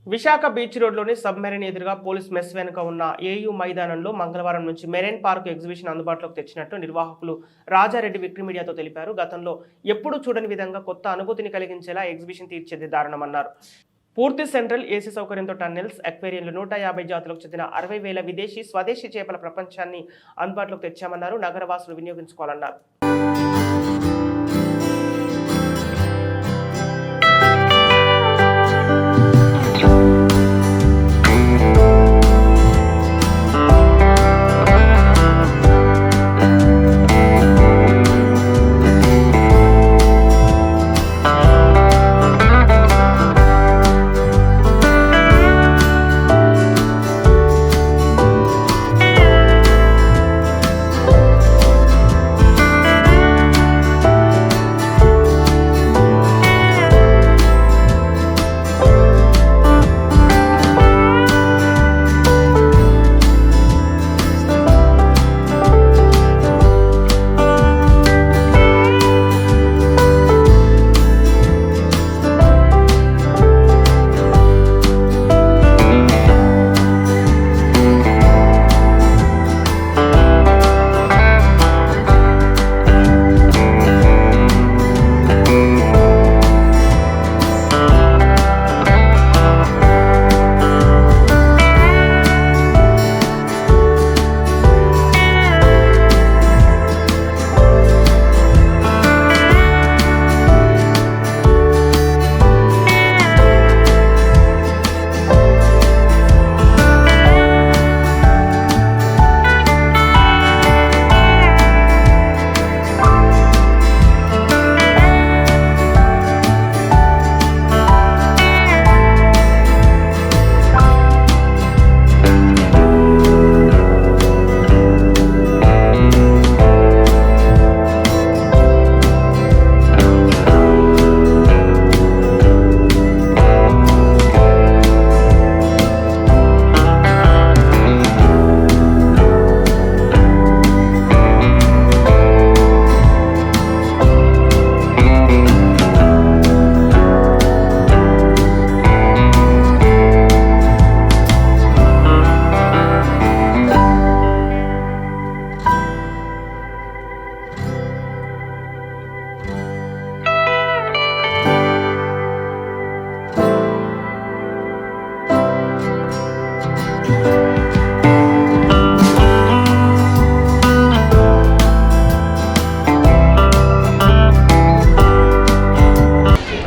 Visakha beach రోడ్లోని submarine ఎదురుగా police mess వెనుక ఉన్న ఏయూ మైదానంలో మంగళవారం నుంచి మెరైన్ పార్క్ ఎగ్జిబిషన్ అందుబాటులోకి తెచ్చినట్టు నిర్వాహకులు రాజారెడ్డి విక్రమీడియాతో తెలిపారు. గతంలో ఎప్పుడూ చూడని విధంగా కొత్త అనుభూతిని కలిగించేలా ఎగ్జిబిషన్ తీర్చిదిద్దారన్నారు. పూర్తి సెంట్రల్ ఏసీ సౌకర్యంతో టన్నెల్స్, అక్వేరియంలు, 150 జాతులకు చెందిన 60,000 విదేశీ, స్వదేశీ చేపల ప్రపంచాన్ని అందుబాటులోకి తెచ్చామన్నారు. నగరవాసులు వినియోగించుకోవాలన్నారు.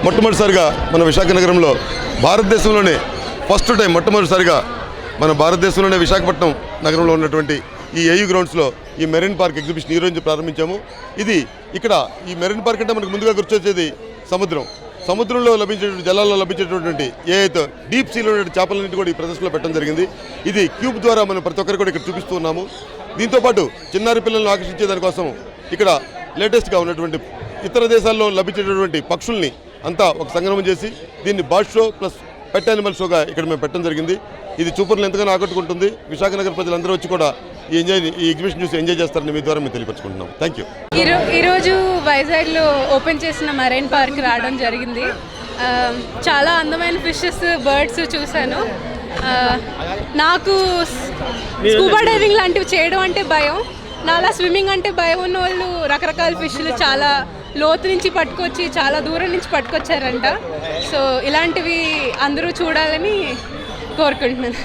మొట్టమొదటిసారిగా మన విశాఖ నగరంలో భారతదేశంలోనే ఫస్ట్ టైం మొట్టమొదటిసారిగా మన భారతదేశంలోనే విశాఖపట్నం నగరంలో ఉన్నటువంటి ఈ ఏయూ గ్రౌండ్స్లో ఈ మెరైన్ పార్క్ ఎగ్జిబిషన్ ఈ రోజు ప్రారంభించాము. ఇది ఇక్కడ ఈ మెరైన్ పార్క్ అంటే మనకు ముందుగా గుర్తొచ్చేది సముద్రంలో లభించేటువంటి జలాల్లో లభించేటువంటి ఏదైతే డీప్ సీలో ఉన్న చేపలన్నింటి కూడా ఈ ప్రదర్శనలో పెట్టడం జరిగింది. ఇది క్యూబ్ ద్వారా మనం ప్రతి ఒక్కరు కూడా ఇక్కడ చూపిస్తూ ఉన్నాము. దీంతోపాటు చిన్నారి పిల్లలను ఆకర్షించే దానికోసం ఇక్కడ లేటెస్ట్గా ఉన్నటువంటి ఇతర దేశాల్లో లభించేటటువంటి పక్షుల్ని అంతా ఒక సంగ్రహం చేసి దీన్ని బర్డ్ షో ప్లస్ పెట్ యానిమల్ షోగా ఇక్కడ మేము పెట్టడం జరిగింది. ఇది చూపర్లు ఎంతగానో ఆకట్టుకుంటుంది. విశాఖ నగర ప్రజలందరూ వచ్చి కూడా ఈ ఎగ్జిబిషన్ చూసి ఎంజాయ్ చేస్తారని మీ ద్వారా మేము తెలియపరుచుకుంటున్నాం. Thank you. ఈరోజు వైజాగ్లో ఓపెన్ చేసిన మెరైన్ పార్క్ రావడం జరిగింది. చాలా అందమైన ఫిషెస్, బర్డ్స్ చూశాను. నాకు స్కూబా డైవింగ్ లాంటివి చేయడం అంటే భయం. నాలా స్విమ్మింగ్ అంటే భయం ఉన్న వాళ్ళు రకరకాల ఫిష్లు చాలా లోతు నుంచి పట్టుకొచ్చి చాలా దూరం నుంచి పట్టుకొచ్చారంట. సో ఇలాంటివి అందరూ చూడాలని కోరుకుంటున్నాను.